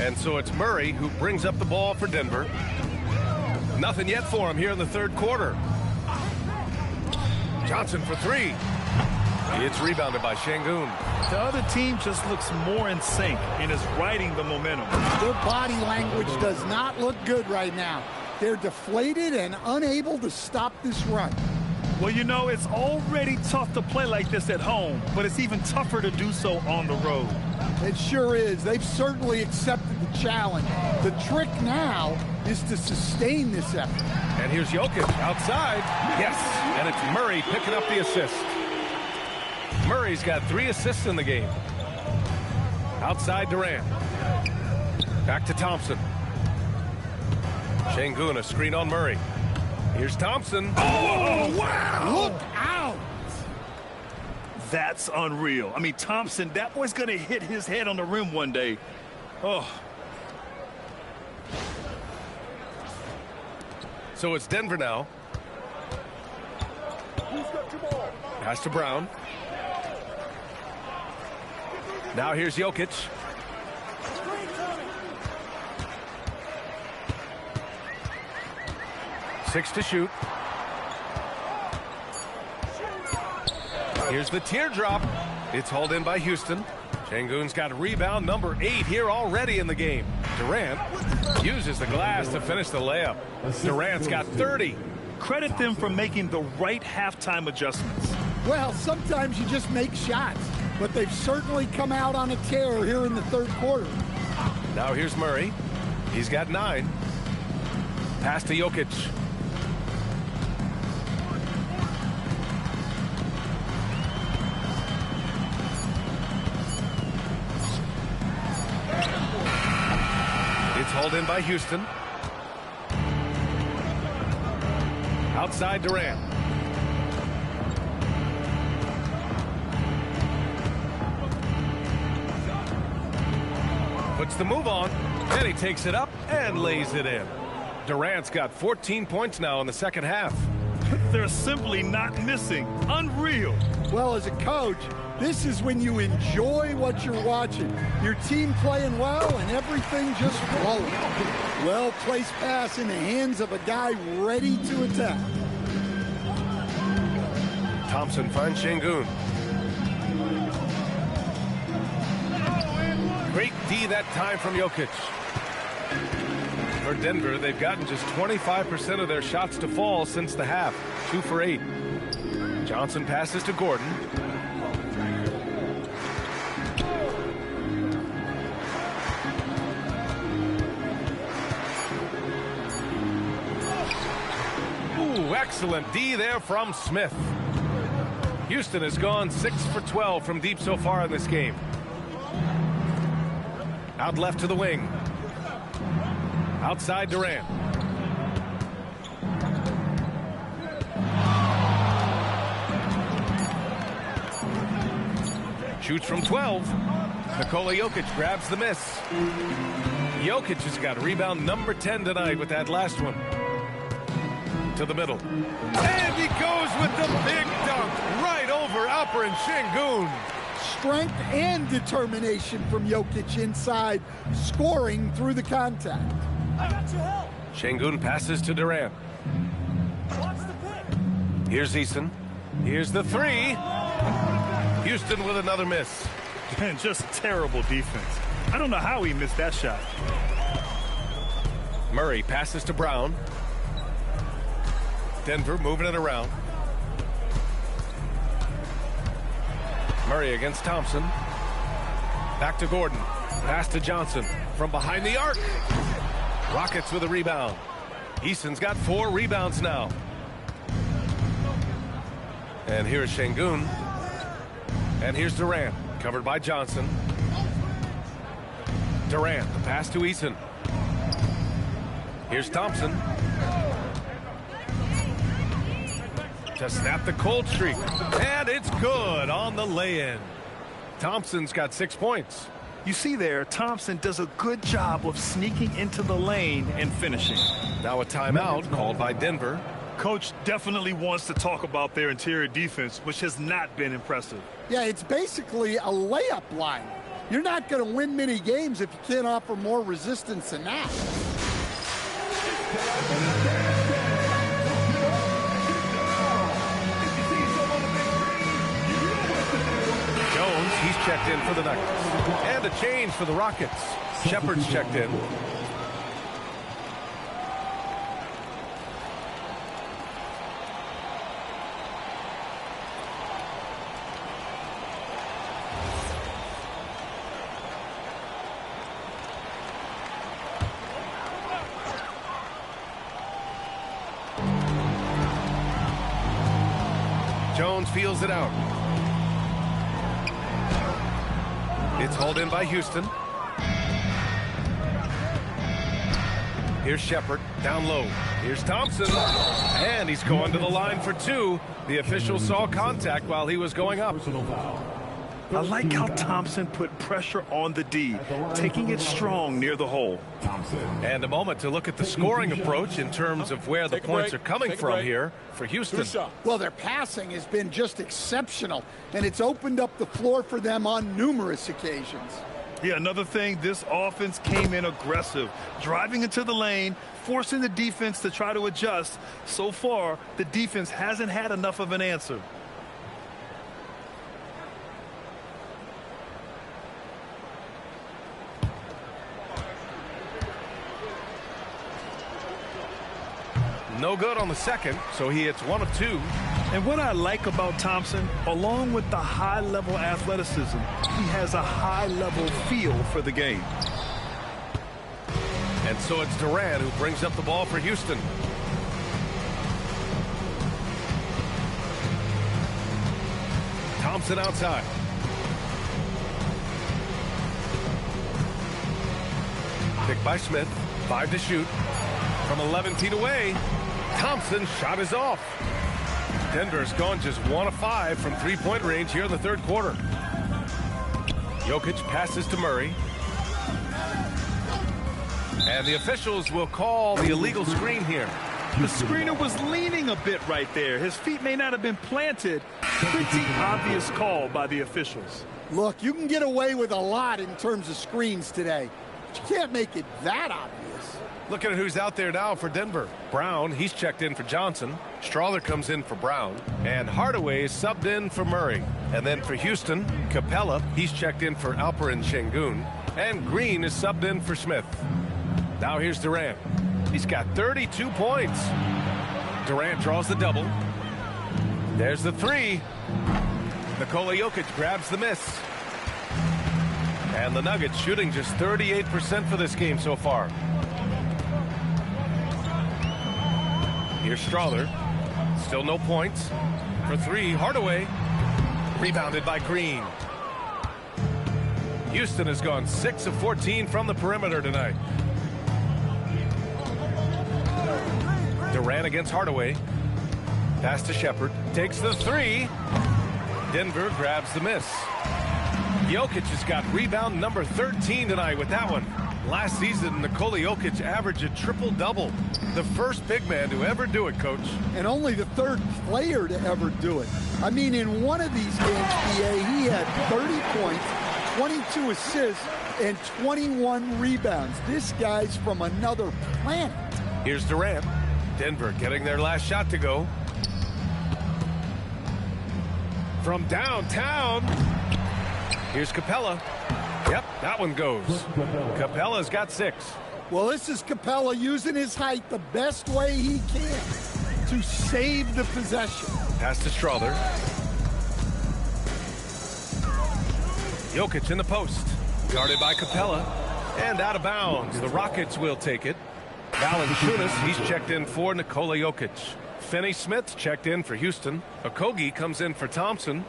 And so it's Murray who brings up the ball for Denver. Nothing yet for him here in the third quarter. Johnson for 3. It's rebounded by Şengün. The other team just looks more in sync and is riding the momentum. Their body language does not look good right now. They're deflated and unable to stop this run. Well, you know, it's already tough to play like this at home, but it's even tougher to do so on the road. It sure is. They've certainly accepted the challenge. The trick now is to sustain this effort. And here's Jokic outside. Yes, and it's Murray picking up the assist. Murray's got 3 assists in the game. Outside Durant. Back to Thompson. Şengün, a screen on Murray. Here's Thompson. Oh, wow! Look out! That's unreal. I mean, Thompson, that boy's going to hit his head on the rim one day. Oh. So it's Denver now. Pass to Brown. Now here's Jokic. Six to shoot. Here's the teardrop. It's hauled in by Houston. Şengün's got rebound number 8 here already in the game. Durant uses the glass to finish the layup. Durant's got 30. Credit them for making the right halftime adjustments. Well, sometimes you just make shots, but they've certainly come out on a tear here in the third quarter. Now here's Murray. He's got 9. Pass to Jokic. It's hauled in by Houston. Outside Durant. Puts the move on, and he takes it up and lays it in. Durant's got 14 points now in the second half. They're simply not missing. Unreal. Well, as a coach, this is when you enjoy what you're watching. Your team playing well and everything just flowing. Well-placed pass in the hands of a guy ready to attack. Thompson finds Şengün. Great D that time from Jokic. For Denver, they've gotten just 25% of their shots to fall since the half. 2 for 8. Johnson passes to Gordon. Ooh, excellent D there from Smith. Houston has gone 6 for 12 from deep so far in this game. Out left to the wing. Outside Durant. Shoots from 12. Nikola Jokic grabs the miss. Jokic has got rebound number 10 tonight with that last one. To the middle. And he goes with the big dunk right over Alperen Şengün. Strength and determination from Jokic inside, scoring through the contact. Şengün passes to Durant. Here's Eason. Here's the three. Houston with another miss. And just terrible defense. I don't know how he missed that shot. Murray passes to Brown. Denver moving it around. Murray against Thompson. Back to Gordon. Pass to Johnson. From behind the arc. Rockets with a rebound. Eason's got 4 rebounds now. And here's Şengün. And here's Durant. Covered by Johnson. Durant. The pass to Eason. Here's Thompson. To snap the cold streak. And it's good on the lay-in. Thompson's got 6 points. You see there, Thompson does a good job of sneaking into the lane and finishing. Now a timeout called by Denver. Coach definitely wants to talk about their interior defense, which has not been impressive. Yeah, it's basically a layup line. You're not going to win many games if you can't offer more resistance than that. He's checked in for the Nuggets. And a change for the Rockets. Shepard's checked in. Jones feels it out. It's hauled in by Houston. Here's Shepard, down low. Here's Thompson, and he's going to the line for 2. The official saw contact while he was going up. I like how Thompson put pressure on the D, taking it strong near the hole. And a moment to look at the scoring approach in terms of where the points are coming from here for Houston. Well, their passing has been just exceptional, and it's opened up the floor for them on numerous occasions. Yeah, another thing, this offense came in aggressive, driving into the lane, forcing the defense to try to adjust. So far, the defense hasn't had enough of an answer. No good on the second, so he hits 1 of 2. And what I like about Thompson, along with the high-level athleticism, he has a high-level feel for the game. And so it's Durant who brings up the ball for Houston. Thompson outside. Picked by Smith. 5 to shoot. From 11 feet away, Thompson's shot is off. Denver's gone just 1 of 5 from three-point range here in the third quarter. Jokic passes to Murray. And the officials will call the illegal screen here. The screener was leaning a bit right there. His feet may not have been planted. Pretty obvious call by the officials. Look, you can get away with a lot in terms of screens today, but you can't make it that obvious. Look at who's out there now for Denver. Brown, he's checked in for Johnson. Strawther comes in for Brown. And Hardaway is subbed in for Murray. And then for Houston, Capella, he's checked in for Alperen Şengün. And Green is subbed in for Smith. Now here's Durant. He's got 32 points. Durant draws the double. There's the three. Nikola Jokic grabs the miss. And the Nuggets shooting just 38% for this game so far. Here's Strawther. Still no points. For three, Hardaway. Rebounded by Green. Houston has gone 6 of 14 from the perimeter tonight. Durant against Hardaway. Pass to Shepherd. Takes the three. Denver grabs the miss. Jokic has got rebound number 13 tonight with that one. Last season, Nikola Jokic averaged a triple-double. The first big man to ever do it, Coach. And only the third player to ever do it. I mean, in one of these games, BA, he had 30 points, 22 assists, and 21 rebounds. This guy's from another planet. Here's Durant. Denver getting their last shot to go. From downtown, here's Capella. Yep, that one goes. Capella's got 6. Well, this is Capella using his height the best way he can to save the possession. Pass to Strawther. Jokic in the post. Guarded by Capella. And out of bounds. The Rockets will take it. Valanciunas, he's checked in for Nikola Jokic. Finney-Smith checked in for Houston. Okogie comes in for Thompson.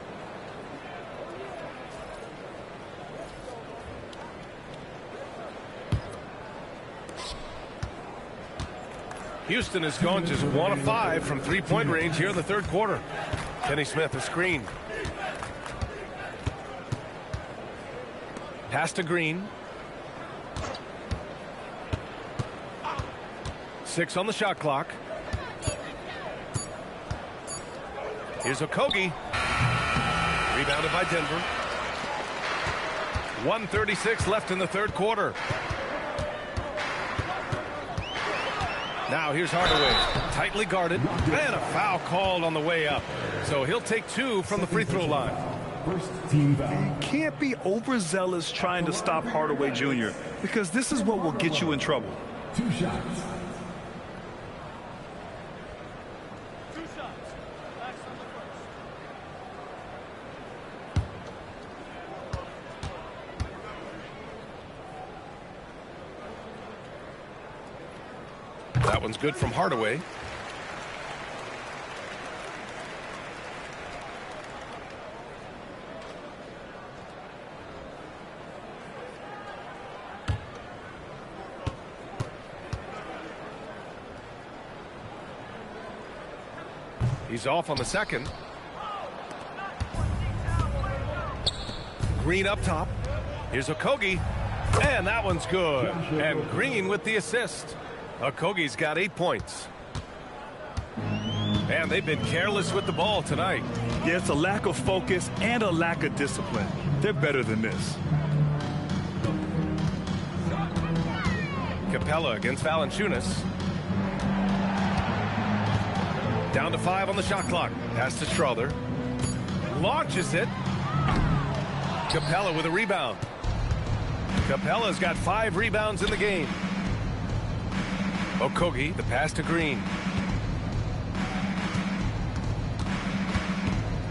Houston has gone just 1 of 5 from three-point range here in the third quarter. Finney-Smith, a screen. Pass to Green. 6 on the shot clock. Here's Okogie. Rebounded by Denver. 1:36 left in the third quarter. Now here's Hardaway. Tightly guarded. And a foul called on the way up. So he'll take 2 from the free throw line. First team foul. You can't be overzealous trying to stop Hardaway Jr. because this is what will get you in trouble. 2 shots. That one's good from Hardaway. He's off on the second. Green up top. Here's Okogie. And that one's good. And Green with the assist. Okogie's got 8 points. And they've been careless with the ball tonight. Yeah, it's a lack of focus and a lack of discipline. They're better than this. Capella against Valanciunas. Down to 5 on the shot clock. Pass to Strawther. Launches it. Capella with a rebound. Capella's got 5 rebounds in the game. Okogie, the pass to Green.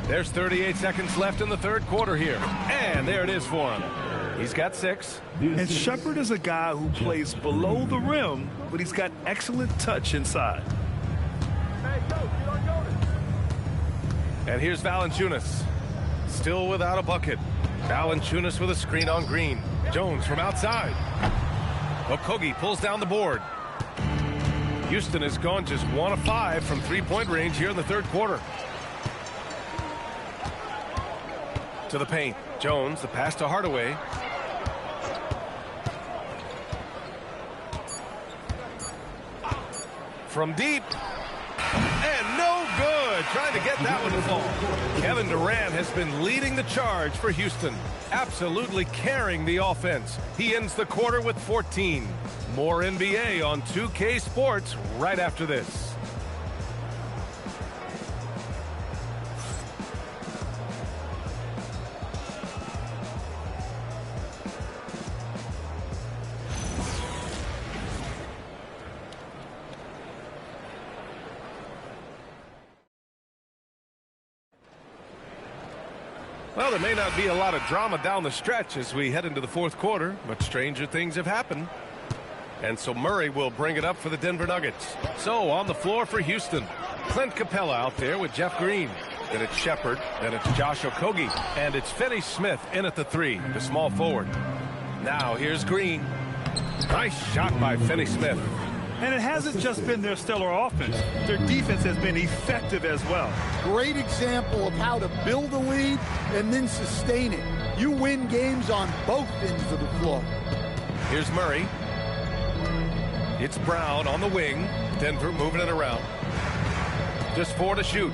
There's 38 seconds left in the third quarter here. And there it is for him. He's got 6. And Shepherd is a guy who plays below the rim, but he's got excellent touch inside. And here's Valanciunas. Still without a bucket. Valanciunas with a screen on Green. Jones from outside. Okogie pulls down the board. Houston has gone just 1 of 5 from three-point range here in the third quarter. To the paint. Jones, the pass to Hardaway. From deep. And no good. Trying to get that one to fall. Kevin Durant has been leading the charge for Houston. Absolutely carrying the offense. He ends the quarter with 14. More NBA on 2K Sports right after this. Well, there may not be a lot of drama down the stretch as we head into the fourth quarter, but stranger things have happened. And so Murray will bring it up for the Denver Nuggets. So on the floor for Houston, Clint Capella out there with Jeff Green. Then it's Shepard, then it's Josh Okogie, and it's Finney Smith in at the 3, the small forward. Now here's Green. Nice shot by Finney Smith. And it hasn't just been their stellar offense. Their defense has been effective as well. Great example of how to build a lead and then sustain it. You win games on both ends of the floor. Here's Murray. It's Brown on the wing. Denver moving it around. Just 4 to shoot.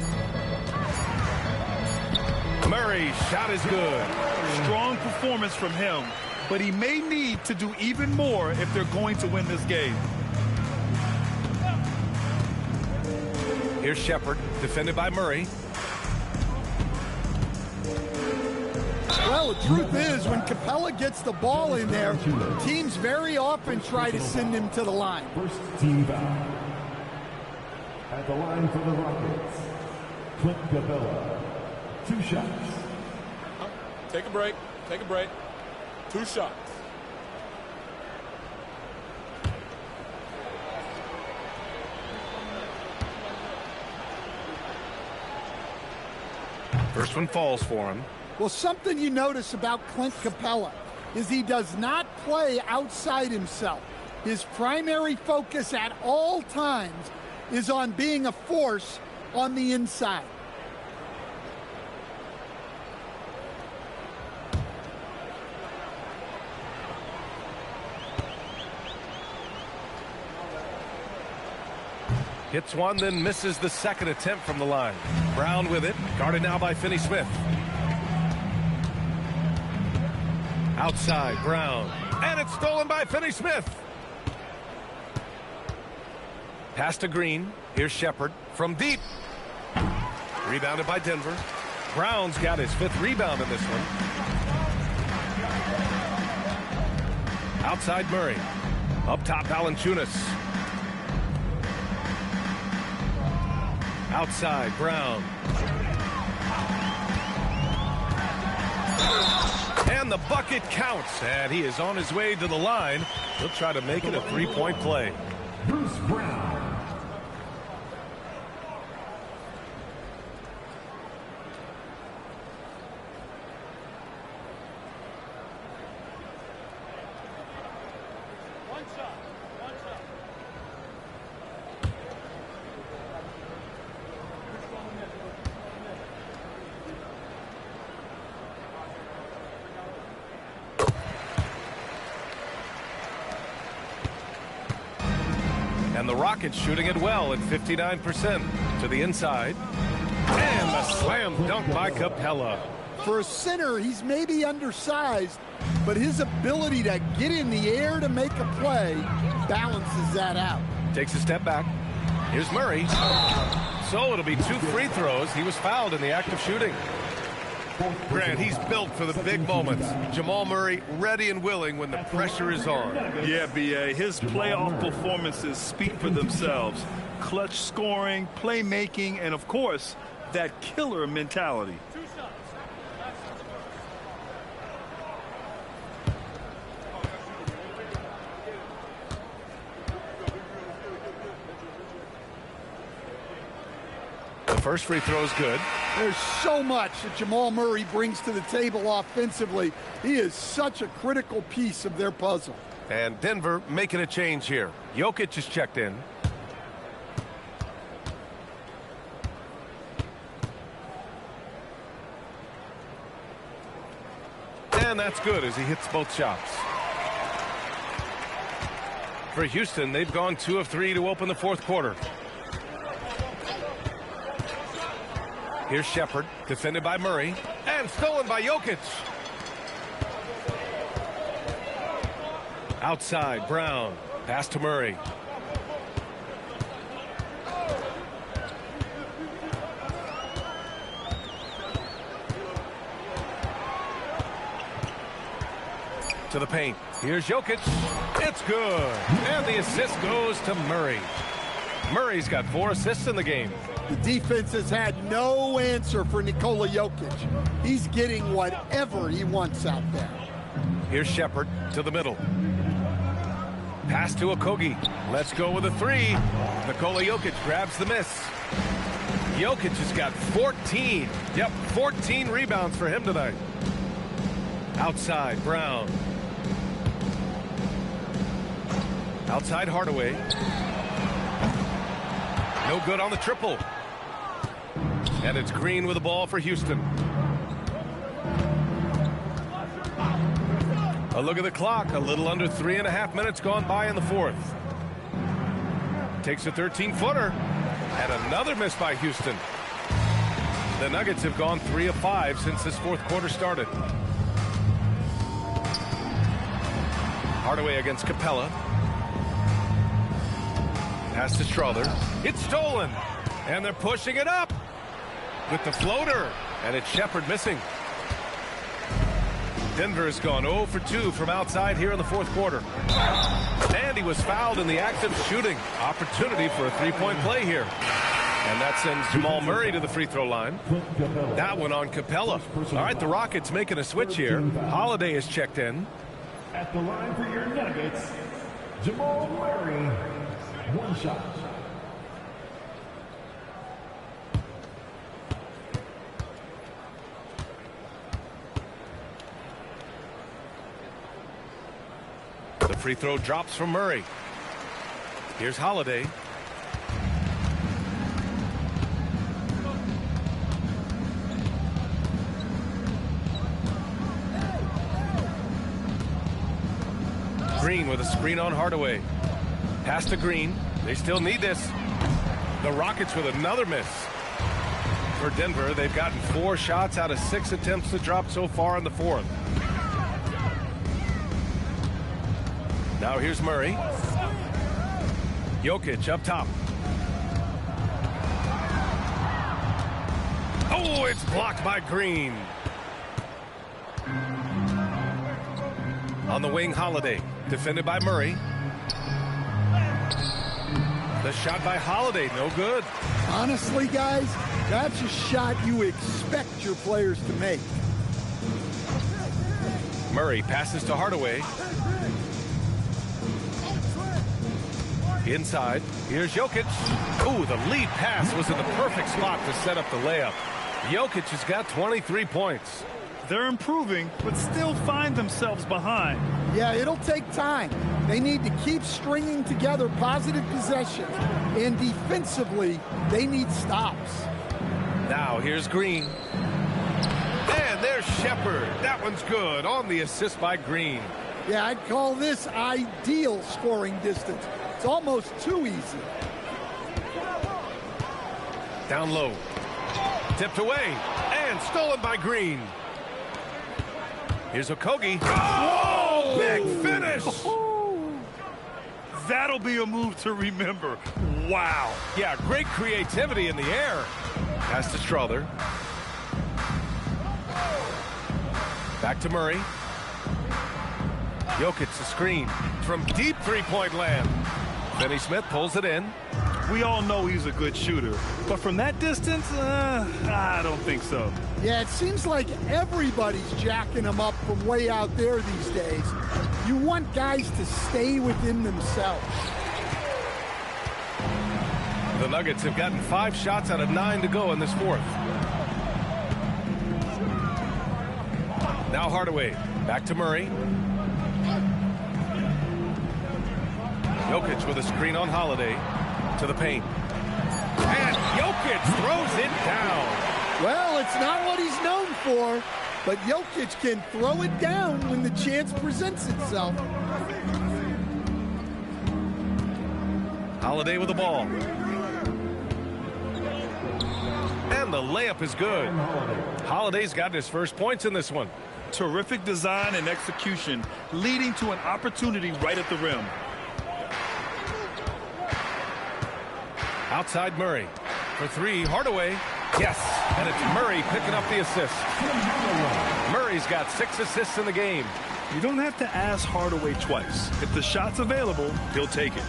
Murray's shot is good. Strong performance from him, but he may need to do even more if they're going to win this game. Here's Shepard, defended by Murray. Well, the truth is, when Capella gets the ball in there, teams very often try to send him to the line. First team foul. At the line for the Rockets, Clint Capella. 2 shots. Take a break. Take a break. 2 shots. First one falls for him. Well, something you notice about Clint Capella is he does not play outside himself. His primary focus at all times is on being a force on the inside. Hits one, then misses the second attempt from the line. Brown with it, guarded now by Finney Smith. Outside, Brown. And it's stolen by Finney Smith. Pass to Green. Here's Shepard from deep. Rebounded by Denver. Brown's got his 5th rebound in this one. Outside Murray. Up top, Valanciunas. Outside, Brown. And the bucket counts, and he is on his way to the line. He'll try to make it a 3-point play. Bruce Brown. And the Rockets shooting it well at 59% to the inside. And the slam dunk by Capella. For a center, he's maybe undersized, but his ability to get in the air to make a play balances that out. Takes a step back. Here's Murray. So it'll be 2 free throws. He was fouled in the act of shooting. Grant, he's built for the big moments. Jamal Murray ready and willing when the pressure is on. Yeah, B.A., his playoff performances speak for themselves. Clutch scoring, playmaking, and, of course, that killer mentality. The first free throw is good. There's so much that Jamal Murray brings to the table offensively. He is such a critical piece of their puzzle. And Denver making a change here. Jokic is checked in. And that's good as he hits both shots. For Houston, they've gone 2 of 3 to open the fourth quarter. Here's Shepherd, defended by Murray, and stolen by Jokic. Outside, Brown, pass to Murray. To the paint. Here's Jokic. It's good. And the assist goes to Murray. Murray's got 4 assists in the game. The defense has had no answer for Nikola Jokic. He's getting whatever he wants out there. Here's Shepherd to the middle. Pass to Okogie. Let's go with a 3. Nikola Jokic grabs the miss. Jokic has got 14. Yep, 14 rebounds for him tonight. Outside, Brown. Outside, Hardaway. No good on the triple. And it's Green with the ball for Houston. A look at the clock. A little under 3.5 minutes gone by in the fourth. Takes a 13-footer. And another miss by Houston. The Nuggets have gone 3 of 5 since this fourth quarter started. Hardaway against Capella. Pass to Strother. It's stolen. And they're pushing it up with the floater. And it's Shepherd missing. Denver has gone 0 for 2 from outside here in the fourth quarter. And he was fouled in the act of shooting. Opportunity for a three-point play here. And that sends Jamal Murray to the free throw line. That one on Capella. All right, the Rockets making a switch here. Holiday is checked in. At the line for your Nuggets, Jamal Murray. 1 shot. The free throw drops from Murray. Here's Holiday. Green with a screen on Hardaway. Pass to Green. They still need this. The Rockets with another miss. For Denver, they've gotten 4 shots out of 6 attempts to drop so far in the fourth. Now here's Murray. Jokic up top. Oh, it's blocked by Green. On the wing, Holiday. Defended by Murray. The shot by Holiday, no good. Honestly, guys, that's a shot you expect your players to make. Murray passes to Hardaway. Inside, here's Jokic. Ooh, the lead pass was in the perfect spot to set up the layup. Jokic has got 23 points. They're improving, but still find themselves behind. Yeah, it'll take time. They need to keep stringing together positive possessions. And defensively, they need stops. Now, here's Green. And there's Shepherd. That one's good on the assist by Green. Yeah, I'd call this ideal scoring distance. It's almost too easy. Down low. Tipped away. And stolen by Green. Here's Okogie. Oh, big finish. That'll be a move to remember. Wow. Yeah, great creativity in the air. Pass to Strother. Back to Murray. Jokic the screen from deep three-point land. Finney Smith pulls it in. We all know he's a good shooter, but from that distance, I don't think so. Yeah, it seems like everybody's jacking him up from way out there these days. You want guys to stay within themselves. The Nuggets have gotten 5 shots out of 9 to go in this fourth. Now Hardaway. Back to Murray. Jokic with a screen on Holiday to the paint. And Jokic throws it down. Well, it's not what he's known for, but Jokic can throw it down when the chance presents itself. Holiday with the ball. And the layup is good. Holiday's got his first points in this one. Terrific design and execution, leading to an opportunity right at the rim. Outside Murray. For three, Hardaway. Yes, and it's Murray picking up the assist. Murray's got 6 assists in the game. You don't have to ask Hardaway twice. If the shot's available, he'll take it.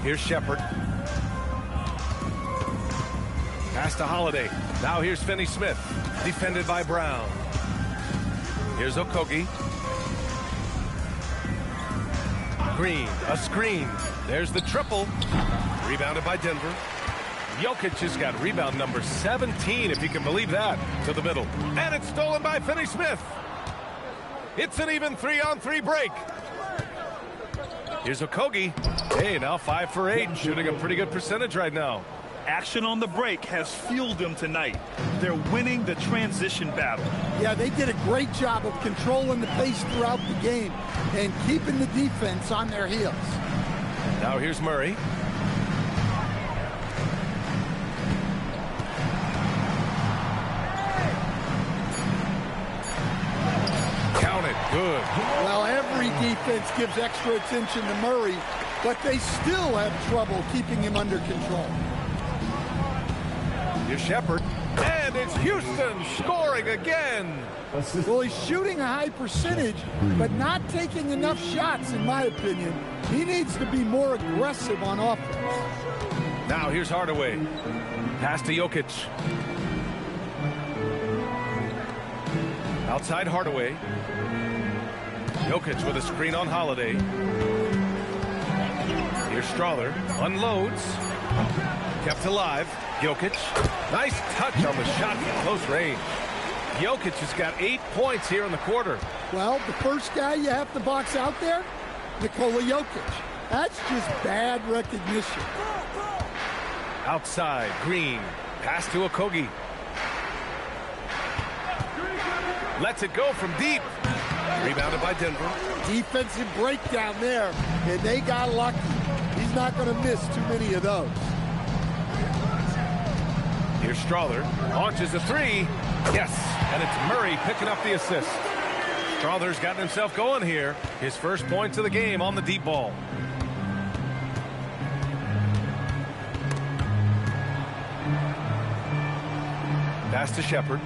Here's Shepard. Pass to Holiday. Now here's Finney-Smith. Defended by Brown. Here's Okogie. Green, a screen. There's the triple. Rebounded by Denver. Jokic has got rebound number 17, if you can believe that, to the middle. And it's stolen by Finney-Smith. It's an even 3-on-3 break. Here's Okogie. Hey, now 5 for 8, shooting a pretty good percentage right now. Action on the break has fueled them tonight. They're winning the transition battle. Yeah, they did a great job of controlling the pace throughout the game and keeping the defense on their heels. Now here's Murray. Count it. Good. Well, every defense gives extra attention to Murray, but they still have trouble keeping him under control. Here's Shepard. And it's Houston scoring again. Well, he's shooting a high percentage, but not taking enough shots, in my opinion. He needs to be more aggressive on offense. Now here's Hardaway. Pass to Jokic. Outside Hardaway. Jokic with a screen on Holiday. Here's Strawther. Unloads. Kept alive. Jokic. Nice touch on the shot from close range. Jokic has got 8 points here in the quarter. Well, the first guy you have to box out there, Nikola Jokic. That's just bad recognition. Outside, Green. Pass to Okogie. Lets it go from deep. Rebounded by Denver. Defensive breakdown there, and they got lucky. He's not going to miss too many of those. Here's Strawther. Launches a three. Yes, and it's Murray picking up the assist. Strawther's gotten himself going here. His first points of the game on the deep ball. Pass to Shepard.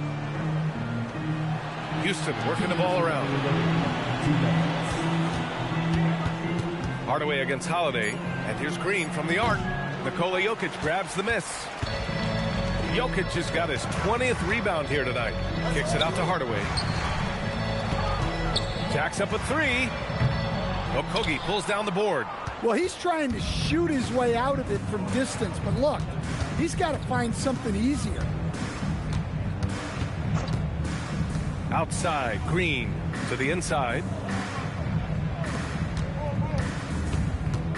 Houston working the ball around. Hardaway against Holiday. And here's Green from the arc. Nikola Jokic grabs the miss. Jokic has got his 20th rebound here tonight. Kicks it out to Hardaway. Jacks up a three. Okogie pulls down the board. Well, he's trying to shoot his way out of it from distance, but look, he's got to find something easier. Outside, Green to the inside.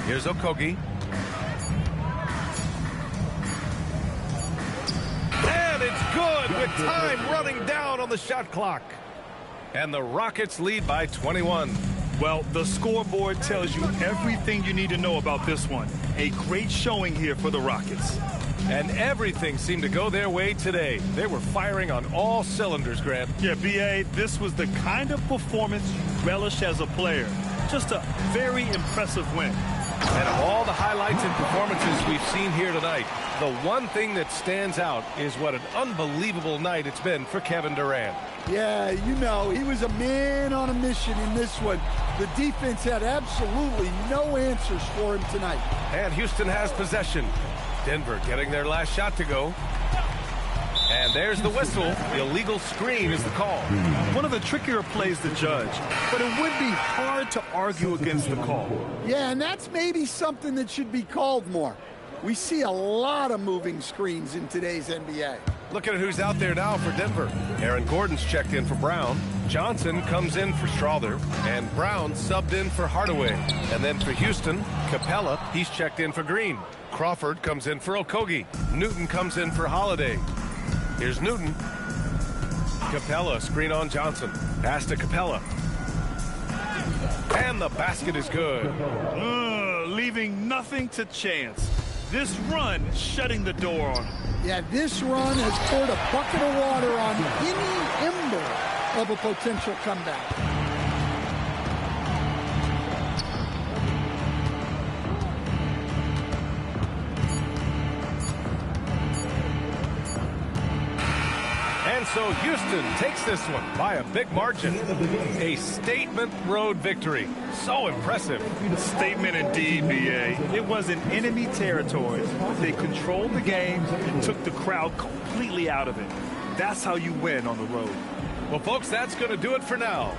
Here's Okogie. And it's good with time running down on the shot clock. And the Rockets lead by 21. Well, the scoreboard tells you everything you need to know about this one. A great showing here for the Rockets. And everything seemed to go their way today. They were firing on all cylinders, Grant. Yeah, B.A., this was the kind of performance you relish as a player. Just a very impressive win. And of all the highlights and performances we've seen here tonight, the one thing that stands out is what an unbelievable night it's been for Kevin Durant. Yeah, you know, he was a man on a mission in this one. The defense had absolutely no answers for him tonight. And Houston has possession. Denver getting their last shot to go. And there's the whistle. The illegal screen is the call. One of the trickier plays to judge, but it would be hard to argue against the call. Yeah, and that's maybe something that should be called more. We see a lot of moving screens in today's NBA. Looking at who's out there now for Denver. Aaron Gordon's checked in for Brown. Johnson comes in for Strawther. And Brown subbed in for Hardaway. And then for Houston, Capella, he's checked in for Green. Crawford comes in for Okogie. Newton comes in for Holiday. Here's Newton. Capella, screen on Johnson. Pass to Capella. And the basket is good. Leaving nothing to chance. This run shutting the door on him. Yeah, this run has poured a bucket of water on any ember of a potential comeback. And so Houston takes this one by a big margin. A statement road victory. So impressive. Statement indeed, B.A. It was in enemy territory. They controlled the game and took the crowd completely out of it. That's how you win on the road. Well, folks, that's going to do it for now.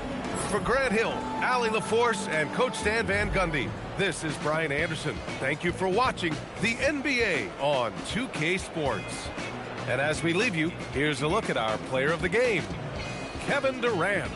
For Grant Hill, Allie LaForce, and Coach Stan Van Gundy, this is Brian Anderson. Thank you for watching the NBA on 2K Sports. And as we leave you, here's a look at our player of the game, Kevin Durant.